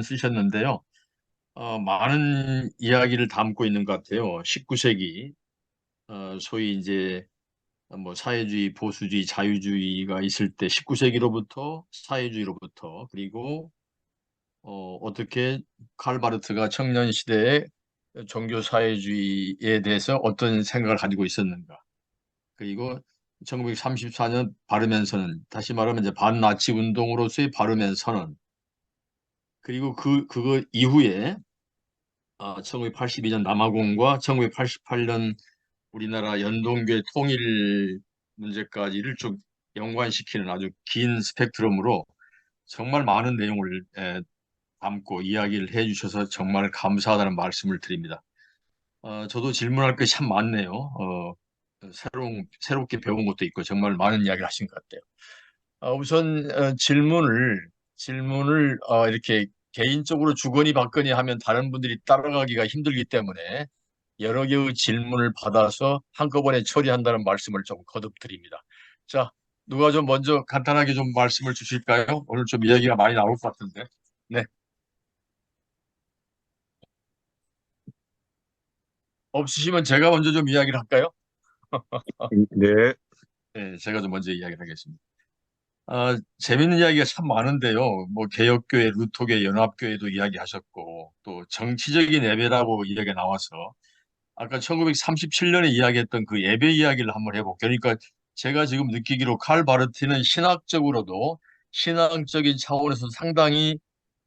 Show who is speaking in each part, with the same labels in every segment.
Speaker 1: 쓰셨는데요. 많은 이야기를 담고 있는 것 같아요. 19세기, 소위 이제 뭐 사회주의, 보수주의, 자유주의가 있을 때 19세기로부터 사회주의로부터 그리고 어떻게 칼바르트가 청년 시대에 종교 사회주의에 대해서 어떤 생각을 가지고 있었는가. 그리고 1934년 바르면 선언, 다시 말하면 이제 반나치 운동으로서의 바르면 선언, 그리고 그거 이후에 1982년 남아공과 1988년 우리나라 연동교회 통일 문제까지를 쭉 연관시키는 아주 긴 스펙트럼으로 정말 많은 내용을 담고 이야기를 해주셔서 정말 감사하다는 말씀을 드립니다. 저도 질문할 것이 참 많네요. 새롭게 배운 것도 있고 정말 많은 이야기를 하신 것 같아요. 우선 질문을 이렇게 개인적으로 주거니 받거니 하면 다른 분들이 따라가기가 힘들기 때문에 여러 개의 질문을 받아서 한꺼번에 처리한다는 말씀을 좀 거듭 드립니다. 자, 누가 좀 먼저 간단하게 좀 말씀을 주실까요? 오늘 좀 이야기가 많이 나올 것 같은데. 네, 없으시면 제가 먼저 좀 이야기를 할까요?
Speaker 2: 네.
Speaker 1: 네, 제가 좀 먼저 이야기를 하겠습니다. 재밌는 이야기가 참 많은데요. 뭐 개혁교회, 루터교회, 연합교회도 이야기하셨고 또 정치적인 예배라고 이야기가 나와서 아까 1937년에 이야기했던 그 예배 이야기를 한번 해볼게요. 그러니까 제가 지금 느끼기로 칼 바르티는 신학적으로도 신앙적인 차원에서 상당히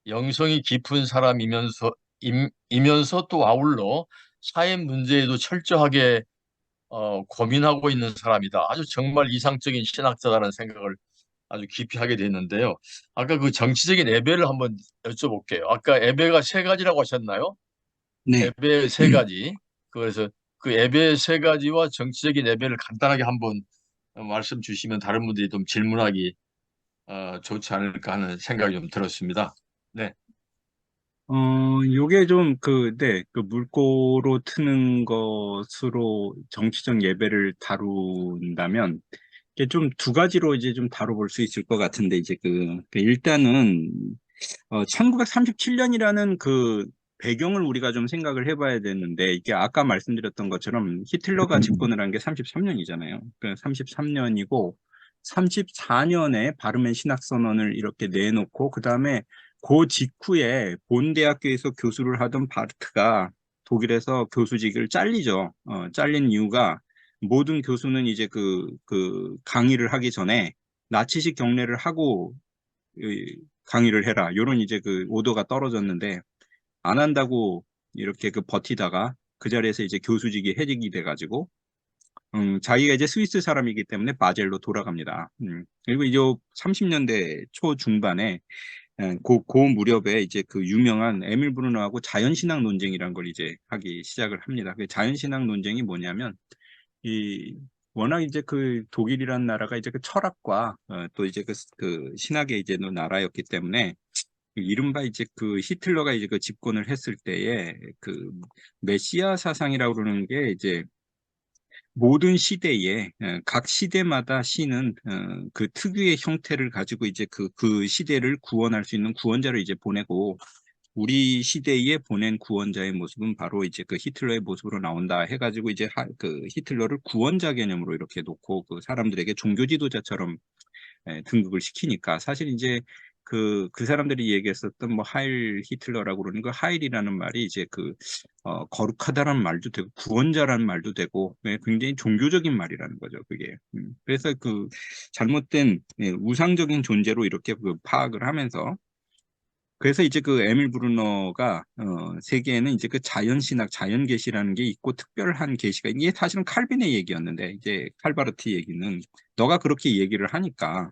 Speaker 1: 영성이 깊은 이면서 또 아울러 사회 문제에도 철저하게 고민하고 있는 사람이다. 아주 정말 이상적인 신학자라는 생각을 아주 깊이 하게 됐는데요. 아까 그 정치적인 예배를 한번 여쭤볼게요. 아까 예배가 세 가지라고 하셨나요?
Speaker 2: 네.
Speaker 1: 예배 세 가지. 그래서 그 예배 세 가지와 정치적인 예배를 간단하게 한번 말씀 주시면 다른 분들이 좀 질문하기 좋지 않을까 하는 생각이 좀 들었습니다. 네.
Speaker 2: 요게 좀 네, 그 물꼬로 트는 것으로 정치적 예배를 다룬다면, 이게 좀 두 가지로 이제 좀 다뤄볼 수 있을 것 같은데, 이제 일단은, 1937년이라는 그 배경을 우리가 좀 생각을 해봐야 되는데, 이게 아까 말씀드렸던 것처럼 히틀러가 집권을 한 게 33년이잖아요. 그 33년이고, 34년에 바르멘 신학선언을 이렇게 내놓고, 그 다음에 그 직후에 본 대학교에서 교수를 하던 바르트가 독일에서 교수직을 잘리죠. 잘린 이유가 모든 교수는 이제 강의를 하기 전에 나치식 경례를 하고 강의를 해라. 요런 이제 그 오더가 떨어졌는데 안 한다고 이렇게 버티다가 그 자리에서 이제 교수직이 해직이 돼가지고 자기가 이제 스위스 사람이기 때문에 바젤로 돌아갑니다. 그리고 이제 30년대 초중반에 그 무렵에 이제 그 유명한 에밀 브루너하고 자연신학 논쟁이란 걸 이제 하기 시작을 합니다. 그 자연신학 논쟁이 뭐냐면 이 워낙 이제 그 독일이라는 나라가 이제 그 철학과 또 이제 그 신학의 이제 나라였기 때문에 이른바 이제 그 히틀러가 이제 그 집권을 했을 때에 그 메시아 사상이라고 그러는 게 이제 모든 시대에 각 시대마다 신은 그 특유의 형태를 가지고 이제 그 시대를 구원할 수 있는 구원자를 이제 보내고 우리 시대에 보낸 구원자의 모습은 바로 이제 그 히틀러의 모습으로 나온다 해가지고 이제 그 히틀러를 구원자 개념으로 이렇게 놓고 그 사람들에게 종교 지도자처럼 등극을 시키니까 사실 이제 그 사람들이 얘기했었던 뭐 하일 히틀러라고 그러는 그 하일이라는 말이 이제 거룩하다라는 말도 되고 구원자라는 말도 되고 굉장히 종교적인 말이라는 거죠 그게. 그래서 그 잘못된 우상적인 존재로 이렇게 그 파악을 하면서 그래서 이제 그 에밀 브루너가 세계에는 이제 그 자연신학, 자연계시라는 게 있고 특별한 계시가 이게 사실은 칼빈의 얘기였는데 이제 칼바르트 얘기는 너가 그렇게 얘기를 하니까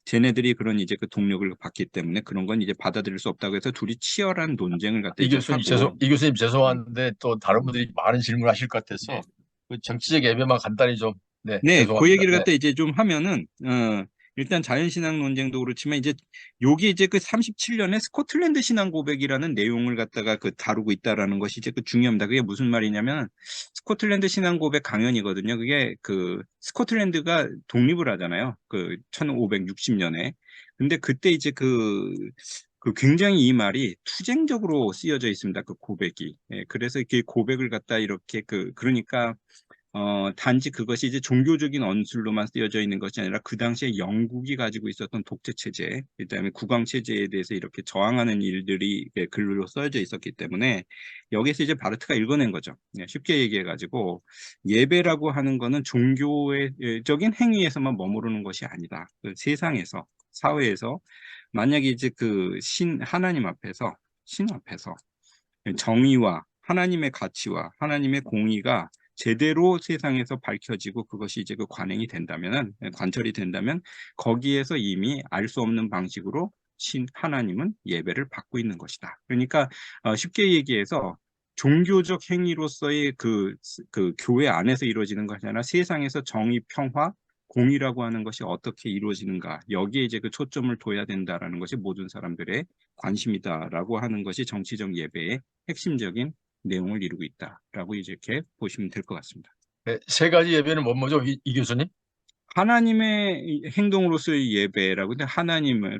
Speaker 2: 쟤네들이 그런 이제 그 동력을 받기 때문에 그런 건 이제 받아들일 수 없다고 해서 둘이 치열한 논쟁을 갖다 이제 하고
Speaker 1: 이 교수님 죄송한데 또 다른 분들이 많은 질문을 하실 것 같아서 그 정치적 예배만 간단히 좀, 네,
Speaker 2: 네, 그
Speaker 1: 죄송합니다.
Speaker 2: 얘기를
Speaker 1: 네.
Speaker 2: 갖다 이제 좀 하면은, 일단 자연신앙 논쟁도 그렇지만, 이제, 요게 이제 그 37년에 스코틀랜드 신앙 고백이라는 내용을 갖다가 다루고 있다라는 것이 이제 그 중요합니다. 그게 무슨 말이냐면, 스코틀랜드 신앙 고백 강연이거든요. 그게 스코틀랜드가 독립을 하잖아요. 그 1560년에. 근데 그때 이제 굉장히 이 말이 투쟁적으로 쓰여져 있습니다. 그 고백이. 예, 그래서 이렇게 고백을 갖다 이렇게 그러니까 단지 그것이 이제 종교적인 언술로만 쓰여져 있는 것이 아니라 그 당시에 영국이 가지고 있었던 독재 체제, 그다음에 국왕 체제에 대해서 이렇게 저항하는 일들이 글로 써져 있었기 때문에 여기서 이제 바르트가 읽어낸 거죠. 네, 쉽게 얘기해 가지고 예배라고 하는 거는 종교적인 행위에서만 머무르는 것이 아니다. 그 세상에서, 사회에서 만약에 이제 하나님 앞에서, 신 앞에서 정의와 하나님의 가치와 하나님의 공의가 제대로 세상에서 밝혀지고 그것이 이제 관행이 된다면은, 관철이 된다면 거기에서 이미 알 수 없는 방식으로 하나님은 예배를 받고 있는 것이다. 그러니까 쉽게 얘기해서 종교적 행위로서의 그 교회 안에서 이루어지는 것이 아니라 세상에서 정의, 평화, 공의라고 하는 것이 어떻게 이루어지는가, 여기에 이제 초점을 둬야 된다라는 것이 모든 사람들의 관심이다라고 하는 것이 정치적 예배의 핵심적인 내용을 이루고 있다라고 이렇게 보시면 될 것 같습니다.
Speaker 1: 네, 세 가지 예배는 뭐죠, 이 교수님?
Speaker 2: 하나님의 행동으로서의 예배라고, 근데 하나님의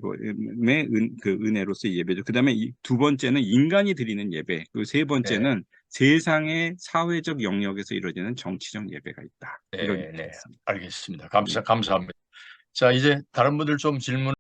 Speaker 2: 은혜로서의 예배죠. 그 다음에 두 번째는 인간이 드리는 예배. 그 세
Speaker 1: 네,
Speaker 2: 번째는 세상의 사회적 영역에서 이루어지는 정치적 예배가 있다. 이런
Speaker 1: 네, 네,
Speaker 2: 얘기였습니다.
Speaker 1: 알겠습니다. 감사합니다. 자, 이제 다른 분들 좀 질문